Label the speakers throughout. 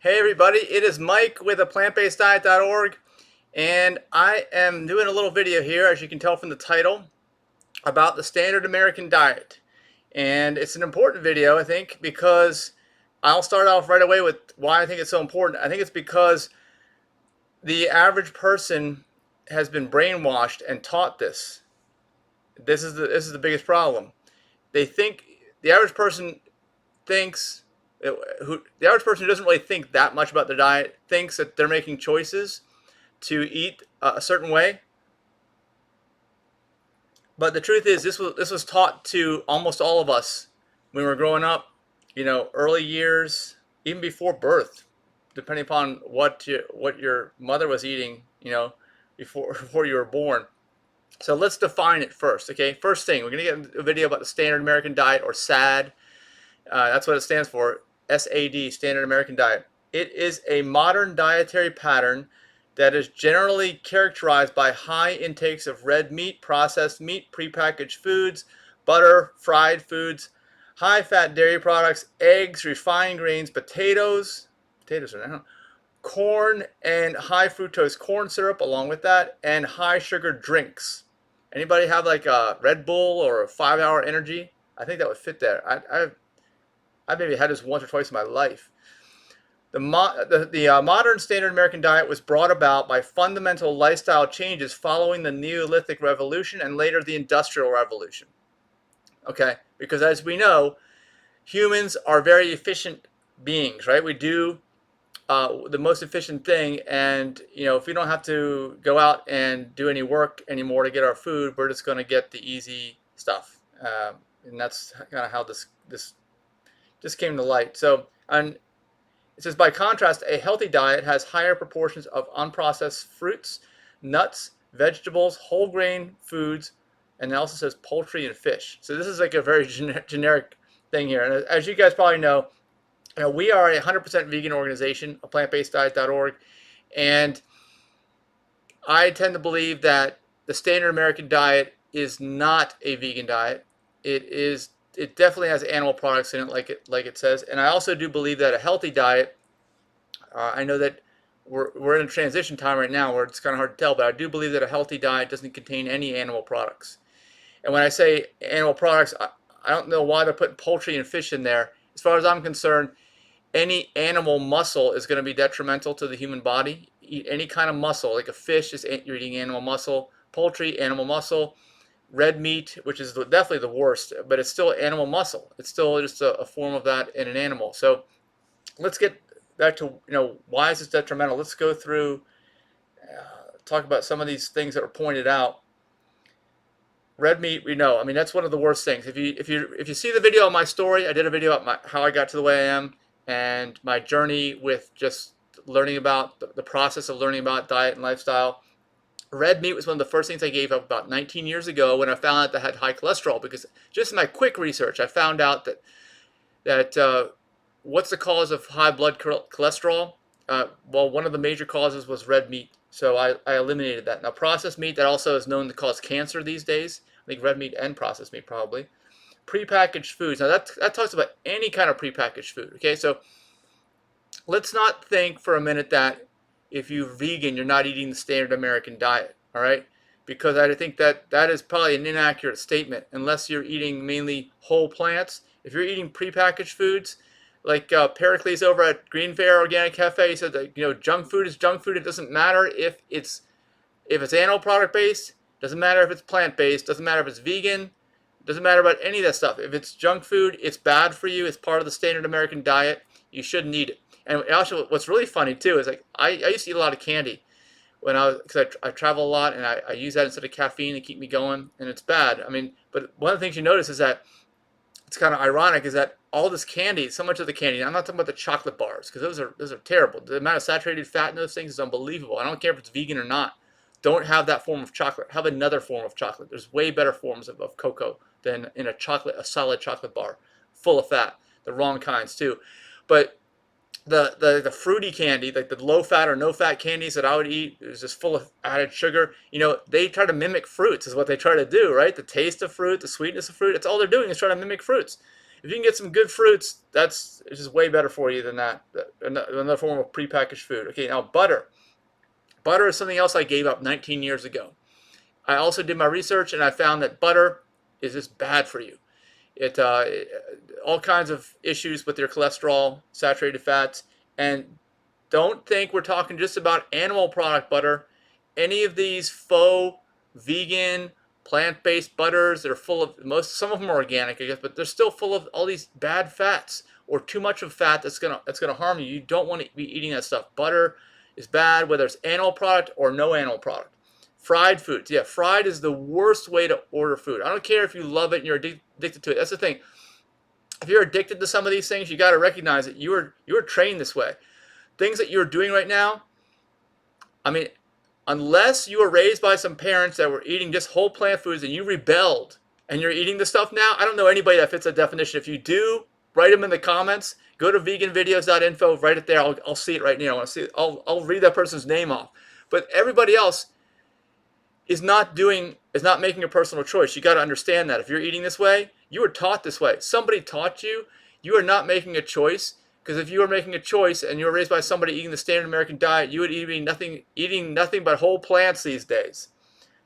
Speaker 1: Hey everybody, it is Mike with a plantbaseddiet.org, and I am doing a little video here, as you can tell from the title, about the standard American diet. And it's an important video, I think, because I'll start off right away with why I think it's so important. I think it's because the average person has been brainwashed and taught this. This is the biggest problem. They think the average person thinks the average person who doesn't really think that much about their diet thinks that they're making choices to eat a certain way. But the truth is, this was taught to almost all of us when we were growing up. Early years, even before birth, depending upon what your mother was eating. Before you were born. So let's define it first. Okay, first thing, we're gonna get a video about the standard American diet, or SAD. That's what it stands for. SAD, Standard American Diet. It is a modern dietary pattern that is generally characterized by high intakes of red meat, processed meat, prepackaged foods, butter, fried foods, high-fat dairy products, eggs, refined grains, potatoes are now, corn, and high fructose corn syrup along with that, and high sugar drinks. Anybody have like a Red Bull or a 5 Hour Energy? I think that would fit there. I maybe had this once or twice in my life. The modern standard American diet was brought about by fundamental lifestyle changes following the Neolithic Revolution and later the Industrial Revolution. Okay, because as we know, humans are very efficient beings, right? We do the most efficient thing, and if we don't have to go out and do any work anymore to get our food, we're just going to get the easy stuff, and that's kind of how this just came to light. So, and it says, by contrast, a healthy diet has higher proportions of unprocessed fruits, nuts, vegetables, whole grain foods, and it also says poultry and fish. So this is like a very generic thing here. And as you guys probably know, we are a 100% vegan organization, a plantbaseddiet.org, and I tend to believe that the standard American diet is not a vegan diet. It definitely has animal products in it, like it says. And I also do believe that a healthy diet. I know that we're in a transition time right now where it's kind of hard to tell, but I do believe that a healthy diet doesn't contain any animal products. And when I say animal products, I don't know why they're putting poultry and fish in there. As far as I'm concerned, any animal muscle is going to be detrimental to the human body. Eat any kind of muscle, like a fish, you're eating animal muscle. Poultry, animal muscle. Red meat, which is definitely the worst, but it's still animal muscle. It's still just a form of that in an animal. So let's get back to why is this detrimental. Let's go through, talk about some of these things that were pointed out. Red meat, we know. I mean, that's one of the worst things. If you see the video on my story, I did a video about how I got to the way I am and my journey with just learning about the process of learning about diet and lifestyle. Red meat was one of the first things I gave up about 19 years ago when I found out that I had high cholesterol, because just in my quick research, I found out that what's the cause of high blood cholesterol? Well, one of the major causes was red meat. So I eliminated that. Now, processed meat, that also is known to cause cancer these days. I think red meat and processed meat probably. Prepackaged foods. Now, that talks about any kind of prepackaged food. Okay, so let's not think for a minute that if you're vegan, you're not eating the standard American diet. All right, because I think that is probably an inaccurate statement unless you're eating mainly whole plants. If you're eating prepackaged foods, like Pericles over at Green Fair Organic Cafe, he said that junk food is junk food. It doesn't matter if it's animal product based. Doesn't matter if it's plant based. Doesn't matter if it's vegan. Doesn't matter about any of that stuff. If it's junk food, it's bad for you. It's part of the standard American diet. You shouldn't eat it. And also, what's really funny too is, like, I used to eat a lot of candy because I travel a lot, and I use that instead of caffeine to keep me going, and it's bad. I mean, but one of the things you notice is that it's kind of ironic is that all this candy, so much of the candy, I'm not talking about the chocolate bars, because those are terrible. The amount of saturated fat in those things is unbelievable. I don't care if it's vegan or not. Don't have that form of chocolate. Have another form of chocolate. There's way better forms of cocoa than in a solid chocolate bar full of fat. The wrong kinds too. But the fruity candy, like the low fat or no fat candies that I would eat, is just full of added sugar. They try to mimic fruits, is what they try to do, right? The taste of fruit, the sweetness of fruit. It's all they're doing is trying to mimic fruits. If you can get some good fruits, it's just way better for you than that. Another form of prepackaged food. Okay, now butter. Butter is something else I gave up 19 years ago. I also did my research and I found that butter is just bad for you. All kinds of issues with your cholesterol, saturated fats, and don't think we're talking just about animal product butter. Any of these faux vegan plant-based butters that are full of some of them are organic, I guess, but they're still full of all these bad fats or too much of fat that's gonna harm you. You don't want to be eating that stuff. Butter is bad, whether it's animal product or no animal product. Fried foods, yeah, fried is the worst way to order food. I don't care if you love it and you're addicted to it. That's the thing. If you're addicted to some of these things, you got to recognize that you were trained this way. Things that you're doing right now, I mean, unless you were raised by some parents that were eating just whole plant foods and you rebelled and you're eating this stuff now, I don't know anybody that fits that definition. If you do, write them in the comments. Go to VeganVideos.info, write it there. I'll see it right now. I'll read that person's name off. But everybody else is not making a personal choice. You got to understand that if you're eating this way, you were taught this way. Somebody taught you. You are not making a choice. Because if you were making a choice and you were raised by somebody eating the standard American diet, you would eating nothing but whole plants these days.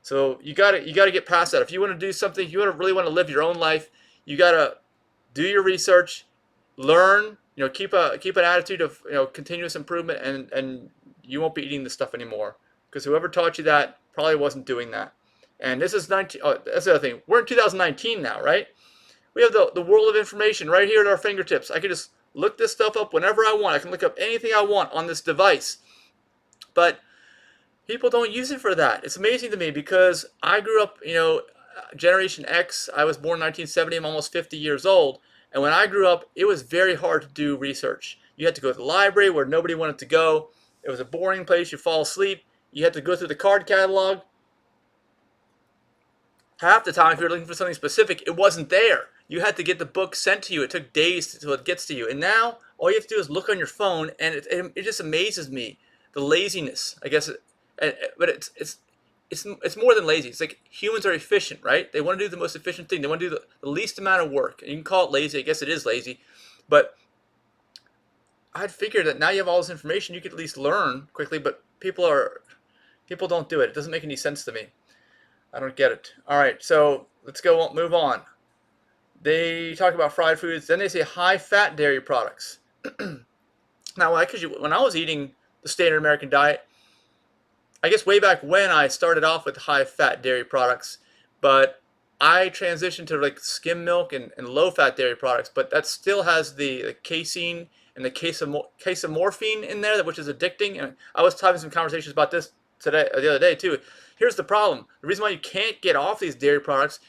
Speaker 1: So you got to get past that. If you want to do something, if you really want to live your own life, you got to do your research, learn. Keep an attitude of continuous improvement, and you won't be eating this stuff anymore. Because whoever taught you that probably wasn't doing that. And this is 19. Oh, that's the other thing. We're in 2019 now, right? We have the world of information right here at our fingertips. I can just look this stuff up whenever I want. I can look up anything I want on this device. But people don't use it for that. It's amazing to me because I grew up, Generation X. I was born in 1970. I'm almost 50 years old. And when I grew up, it was very hard to do research. You had to go to the library where nobody wanted to go. It was a boring place. You fall asleep. You had to go through the card catalog. Half the time, if you were looking for something specific, it wasn't there. You had to get the book sent to you. It took days until it gets to you. And now, all you have to do is look on your phone, and it just amazes me, the laziness, I guess. But it's more than lazy. It's like humans are efficient, right? They want to do the most efficient thing. They want to do the least amount of work. And you can call it lazy. I guess it is lazy. But I'd figure that now you have all this information, you could at least learn quickly. But people don't do it. It doesn't make any sense to me. I don't get it. All right, so let's move on. They talk about fried foods. Then they say high-fat dairy products. Now, when I was eating the standard American diet, I guess way back when I started off with high-fat dairy products, but I transitioned to like skim milk and low-fat dairy products. But that still has the casein and the casomorphine in there, which is addicting. And I was having some conversations about this the other day too. Here's the problem. The reason why you can't get off these dairy products,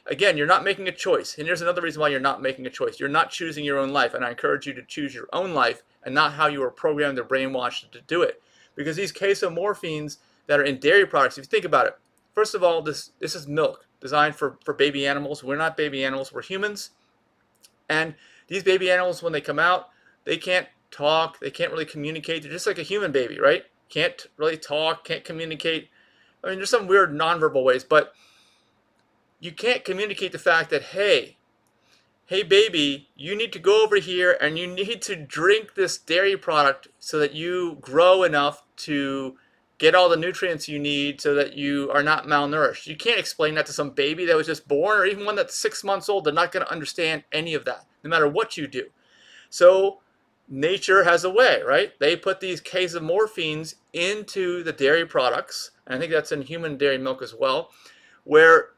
Speaker 1: again, you're not making a choice. And here's another reason why you're not making a choice. You're not choosing your own life. And I encourage you to choose your own life and not how you were programmed or brainwashed to do it. Because these casomorphines that are in dairy products, if you think about it, first of all, this is milk designed for baby animals. We're not baby animals. We're humans. And these baby animals, when they come out, they can't talk. They can't really communicate. They're just like a human baby, right? Can't really talk, can't communicate. I mean, there's some weird nonverbal ways, but you can't communicate the fact that, hey baby, you need to go over here and you need to drink this dairy product so that you grow enough to get all the nutrients you need so that you are not malnourished. You can't explain that to some baby that was just born or even one that's 6 months old. They're not going to understand any of that, no matter what you do. So nature has a way, right? They put these casomorphines into the dairy products, and I think that's in human dairy milk as well, where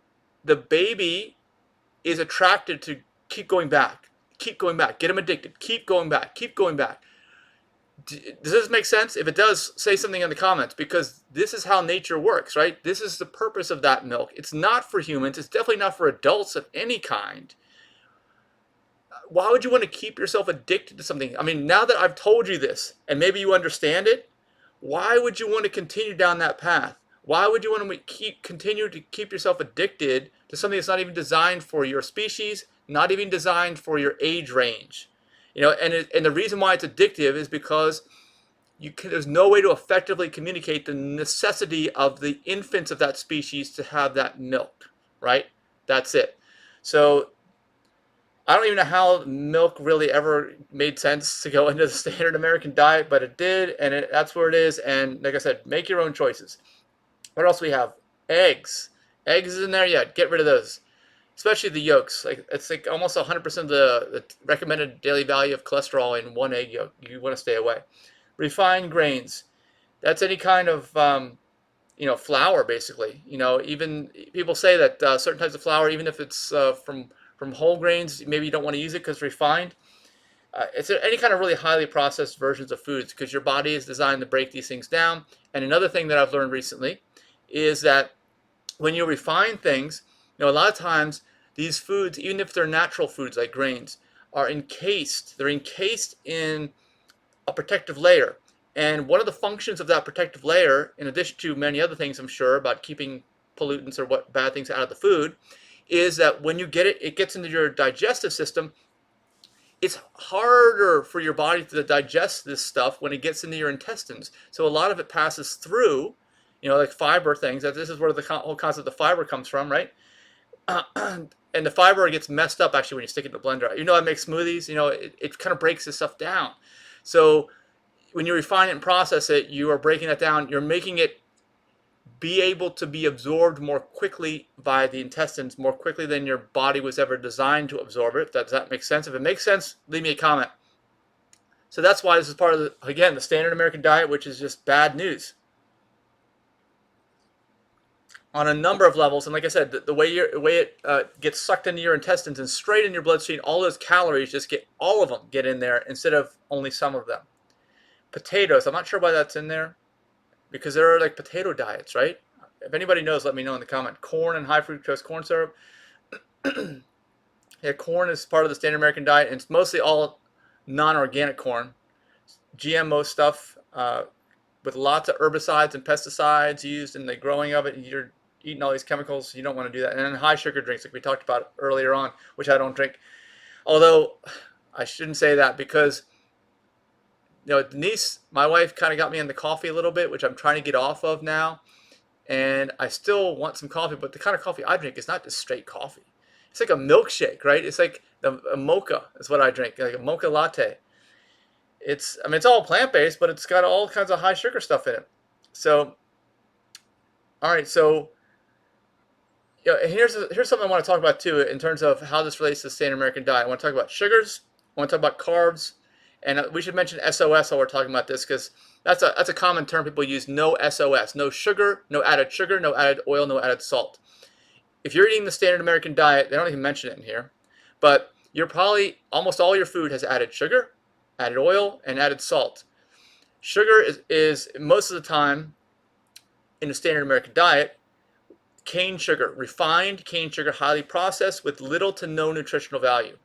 Speaker 1: the baby is attracted to keep going back, get them addicted, keep going back. Does this make sense? If it does, say something in the comments, because this is how nature works, right? This is the purpose of that milk. It's not for humans. It's definitely not for adults of any kind. Why would you want to keep yourself addicted to something? I mean, now that I've told you this, and maybe you understand it, why would you want to continue down that path? Why would you want to continue to keep yourself addicted to something that's not even designed for your species, not even designed for your age range? And the reason why it's addictive is because there's no way to effectively communicate the necessity of the infants of that species to have that milk, right? That's it. So I don't even know how milk really ever made sense to go into the standard American diet, but it did, and that's where it is. And like I said, make your own choices. What else we have? Eggs. Eggs is in there yet? Get rid of those, especially the yolks. Like it's like almost 100% of the recommended daily value of cholesterol in one egg yolk. You want to stay away. Refined grains. That's any kind of flour, basically. Even people say that certain types of flour, even if it's from whole grains, maybe you don't want to use it because it's refined. It's any kind of really highly processed versions of foods because your body is designed to break these things down. And another thing that I've learned recently is that when you refine things, a lot of times these foods, even if they're natural foods like grains, are encased. They're encased in a protective layer. And one of the functions of that protective layer, in addition to many other things I'm sure about keeping pollutants or what bad things out of the food, is that when you get it, it gets into your digestive system. It's harder for your body to digest this stuff when it gets into your intestines. So a lot of it passes through, like fiber things. This is where the whole concept of fiber comes from, right? And the fiber gets messed up actually when you stick it in the blender. I make smoothies. It kind of breaks this stuff down. So when you refine it and process it, you are breaking that down. You're making it be able to be absorbed more quickly by the intestines, more quickly than your body was ever designed to absorb it. Does that make sense? If it makes sense, leave me a comment. So that's why this is part of, again, the standard American diet, which is just bad news on a number of levels. And like I said, the way it gets sucked into your intestines and straight in your bloodstream, all those calories all of them get in there instead of only some of them. Potatoes, I'm not sure why that's in there, because there are like potato diets, right? If anybody knows, let me know in the comment. Corn and high fructose corn syrup. Yeah, corn is part of the standard American diet, and it's mostly all non-organic corn. GMO stuff with lots of herbicides and pesticides used in the growing of it, and you're eating all these chemicals. You don't want to do that. And then high sugar drinks, like we talked about earlier on, which I don't drink. Although I shouldn't say that because Denise, my wife, kind of got me into coffee a little bit, which I'm trying to get off of now. And I still want some coffee, but the kind of coffee I drink is not just straight coffee. It's like a milkshake, right? It's like a mocha is what I drink, like a mocha latte. It's all plant-based, but it's got all kinds of high sugar stuff in it. So, all right, so here's something I want to talk about too in terms of how this relates to the standard American diet. I want to talk about sugars. I want to talk about carbs. And we should mention SOS while we're talking about this because that's a common term people use. No SOS, no sugar, no added oil, no added salt. If you're eating the standard American diet, they don't even mention it in here, but you're probably, almost all your food has added sugar, added oil, and added salt. Sugar is most of the time in the standard American diet, cane sugar, refined cane sugar, highly processed with little to no nutritional value.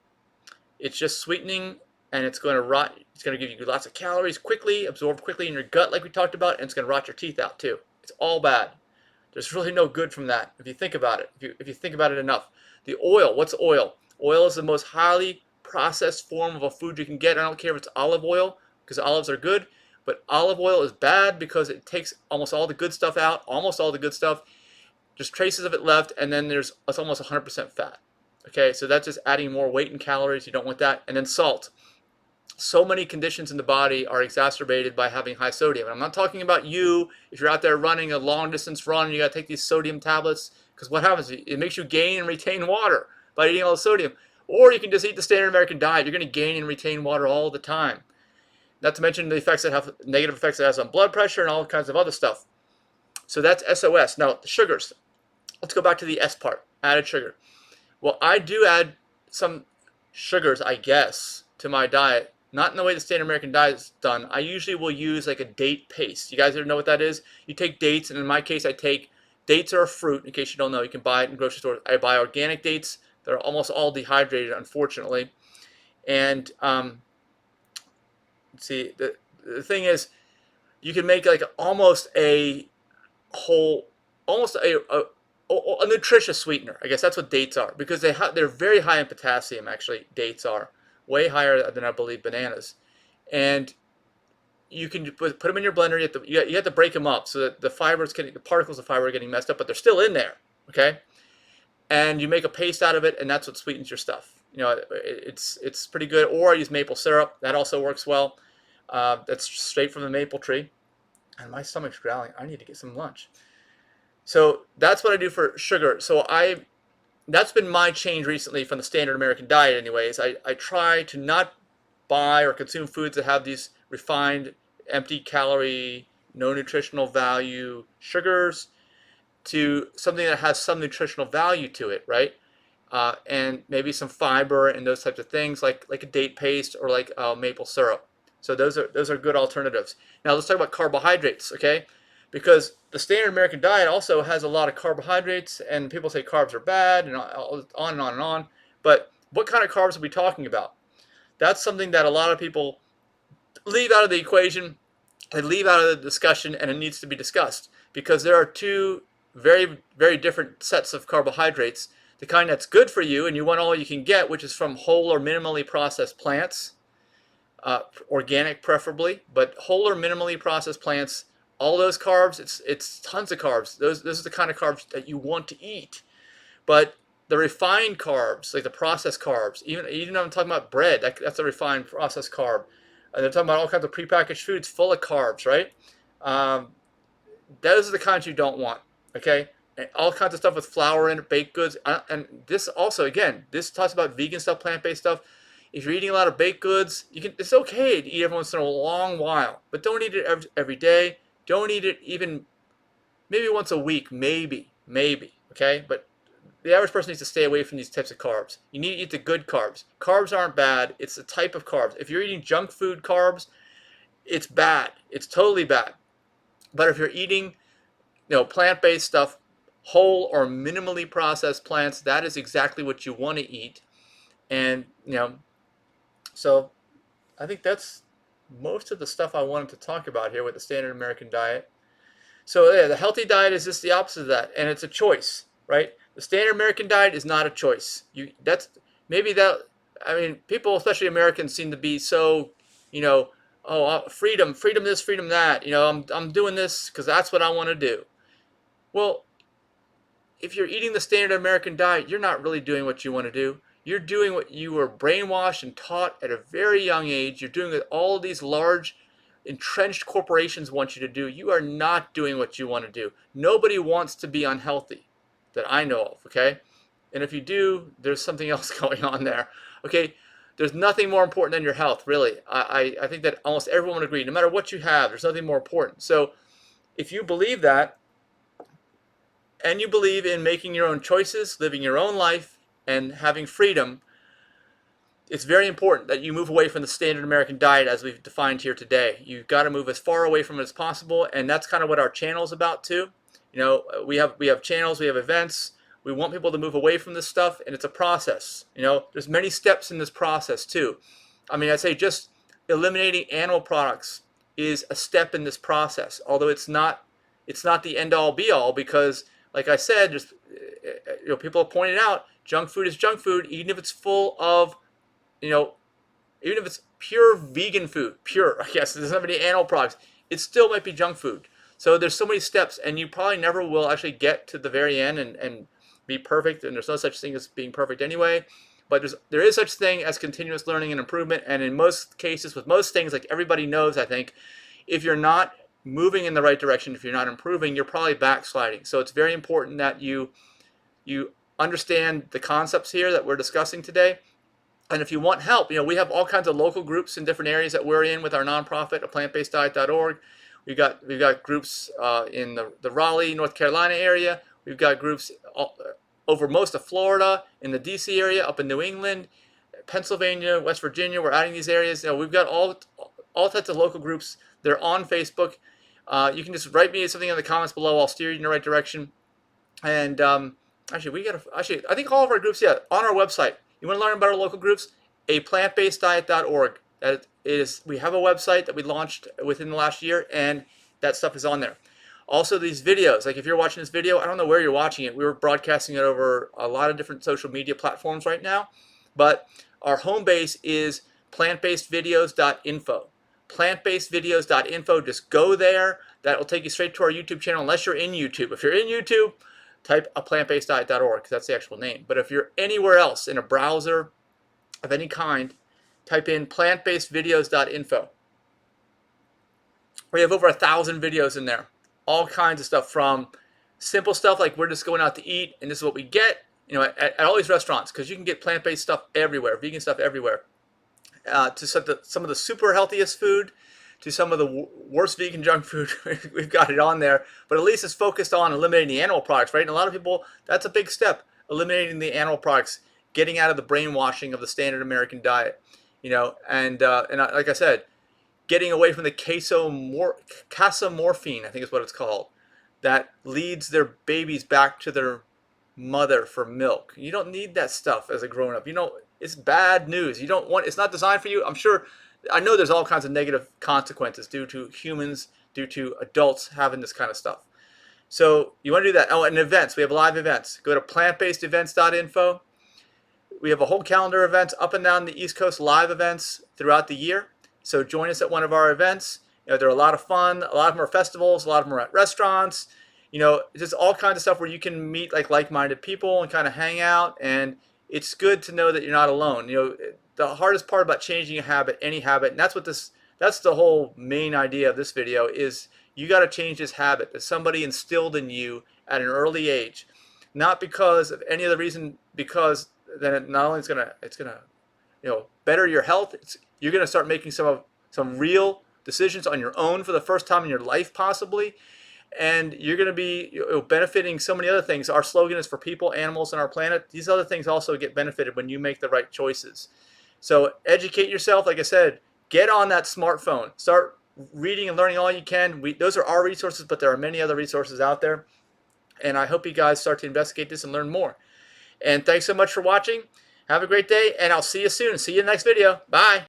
Speaker 1: It's just sweetening, and it's going to rot. It's going to give you lots of calories quickly, absorb quickly in your gut like we talked about, and it's going to rot your teeth out too. It's all bad. There's really no good from that if you think about it, if you think about it enough. The oil, what's oil? Oil is the most highly processed form of a food you can get. I don't care if it's olive oil, because olives are good, but olive oil is bad because it takes almost all the good stuff out, just traces of it left, and then it's almost 100% fat. Okay, so that's just adding more weight and calories. You don't want that. And then salt. So many conditions in the body are exacerbated by having high sodium. And I'm not talking about you if you're out there running a long distance run and you got to take these sodium tablets, because what happens? It makes you gain and retain water by eating all the sodium. Or you can just eat the standard American diet. You're going to gain and retain water all the time. Not to mention the effects that have negative effects it has on blood pressure and all kinds of other stuff. So that's SOS. Now the sugars. Let's go back to the S part, added sugar. Well, I do add some sugars, I guess, to my diet. Not in the way the standard American diet is done. I usually will use like a date paste. You guys ever know what that is? You take dates, and in my case, dates are a fruit. In case you don't know, you can buy it in grocery stores. I buy organic dates. They're almost all dehydrated, unfortunately. And let's see, the thing is, you can make like almost a nutritious sweetener. I guess that's what dates are, because they're very high in potassium. Actually, dates are way higher than I believe bananas, and you can put them in your blender. You have to break them up so that the particles of fiber are getting messed up, but they're still in there. Okay, and you make a paste out of it, and that's what sweetens your stuff. it's pretty good. Or I use maple syrup. That also works well. That's straight from the maple tree. And my stomach's growling. I need to get some lunch. So that's what I do for sugar. That's been my change recently from the standard American diet anyways. I try to not buy or consume foods that have these refined, empty calorie, no nutritional value sugars to something that has some nutritional value to it, right? And maybe some fiber and those types of things, like a date paste or like maple syrup. So those are good alternatives. Now let's talk about carbohydrates, okay? Because the standard American diet also has a lot of carbohydrates, and people say carbs are bad, and on and on and on. But what kind of carbs are we talking about? That's something that a lot of people leave out of the equation, they leave out of the discussion, and it needs to be discussed because there are two very, very different sets of carbohydrates. The kind that's good for you and you want all you can get, which is from whole or minimally processed plants, organic preferably, but whole or minimally processed plants, all those carbs, it's tons of carbs. Those are the kind of carbs that you want to eat. But the refined carbs, like the processed carbs, even though I'm talking about bread, that's a refined processed carb. And they're talking about all kinds of prepackaged foods full of carbs, right? Um, those are the kinds you don't want, okay? And all kinds of stuff with flour in it, baked goods. And this also, again, this talks about vegan stuff, plant-based stuff. If you're eating a lot of baked goods, it's okay to eat every once in a long while, but don't eat it every day. Don't eat it even maybe once a week, maybe, okay? But the average person needs to stay away from these types of carbs. You need to eat the good carbs. Carbs aren't bad. It's the type of carbs. If you're eating junk food carbs, it's bad. It's totally bad. But if you're eating, plant-based stuff, whole or minimally processed plants, that is exactly what you want to eat. And, so I think that's most of the stuff I wanted to talk about here with the standard American diet. So yeah, the healthy diet is just the opposite of that, and it's a choice, right? The standard American diet is not a choice. People, especially Americans, seem to be so, freedom this, freedom that. I'm doing this because that's what I want to do. Well, if you're eating the standard American diet, you're not really doing what you want to do. You're doing what you were brainwashed and taught at a very young age. You're doing what all of these large, entrenched corporations want you to do. You are not doing what you want to do. Nobody wants to be unhealthy that I know of, okay? And if you do, there's something else going on there, okay? There's nothing more important than your health, really. I think that almost everyone would agree. No matter what you have, there's nothing more important. So if you believe that, and you believe in making your own choices, living your own life, and having freedom, it's very important that you move away from the standard American diet as we've defined here today. You've got to move as far away from it as possible, and that's kind of what our channel is about too. We have channels, we have events. We want people to move away from this stuff, and it's a process. There's many steps in this process too. I'd say just eliminating animal products is a step in this process, although it's not the end all be all, because like I said, just people have pointed out junk food is junk food, even if it's full of, even if it's pure vegan food, I guess, there's not many animal products, it still might be junk food. So there's so many steps, and you probably never will actually get to the very end and be perfect, and there's no such thing as being perfect anyway. But there is such thing as continuous learning and improvement, and in most cases, with most things, like everybody knows, I think, if you're not moving in the right direction, if you're not improving, you're probably backsliding. So it's very important that you understand the concepts here that we're discussing today. And if you want help, we have all kinds of local groups in different areas that we're in with our nonprofit at plantbaseddiet.org. We've got groups in the Raleigh, North Carolina area. We've got groups over most of Florida, in the DC area, up in New England, Pennsylvania, West Virginia. We're adding these areas. We've got all types of local groups. They're on Facebook. You can just write me something in the comments below. I'll steer you in the right direction. And I think all of our groups, on our website. You want to learn about our local groups? plantbaseddiet.org. We have a website that we launched within the last year, and that stuff is on there. Also, these videos, like if you're watching this video, I don't know where you're watching it. We were broadcasting it over a lot of different social media platforms right now, but our home base is plantbasedvideos.info. Plantbasedvideos.info. Just go there. That will take you straight to our YouTube channel, unless you're in YouTube. If you're in YouTube, type a plantbaseddiet.org, because that's the actual name. But if you're anywhere else in a browser, of any kind, type in plantbasedvideos.info. We have over 1,000 videos in there. All kinds of stuff, from simple stuff like we're just going out to eat and this is what we get, at all these restaurants, because you can get plant-based stuff everywhere, vegan stuff everywhere, to some of the super healthiest food, to some of the worst vegan junk food. We've got it on there, but at least it's focused on eliminating the animal products, right? And a lot of people, that's a big step, eliminating the animal products, getting out of the brainwashing of the standard American diet, like I said, getting away from the casomorphine, I think is what it's called, that leads their babies back to their mother for milk. You don't need that stuff as a grown-up. It's bad news. You don't want. It's not designed for you. I know there's all kinds of negative consequences due to humans, due to adults having this kind of stuff. So you want to do that. Oh, and events. We have live events. Go to plantbasedevents.info. We have a whole calendar of events up and down the East Coast, live events throughout the year. So join us at one of our events. They're a lot of fun. A lot of them are festivals. A lot of them are at restaurants. Just all kinds of stuff where you can meet like-minded people and kind of hang out. And it's good to know that you're not alone. The hardest part about changing a habit, any habit, and that's the whole main idea of this video, is you got to change this habit that somebody instilled in you at an early age, not because of any other reason, because then it not only it's gonna better your health, you're gonna start making some real decisions on your own for the first time in your life, possibly, and you're going to be benefiting so many other things. Our slogan is for people, animals, and our planet. These other things also get benefited when you make the right choices. So educate yourself. Like I said, get on that smartphone. Start reading and learning all you can. Those are our resources, but there are many other resources out there. And I hope you guys start to investigate this and learn more. And thanks so much for watching. Have a great day, and I'll see you soon. See you in the next video. Bye.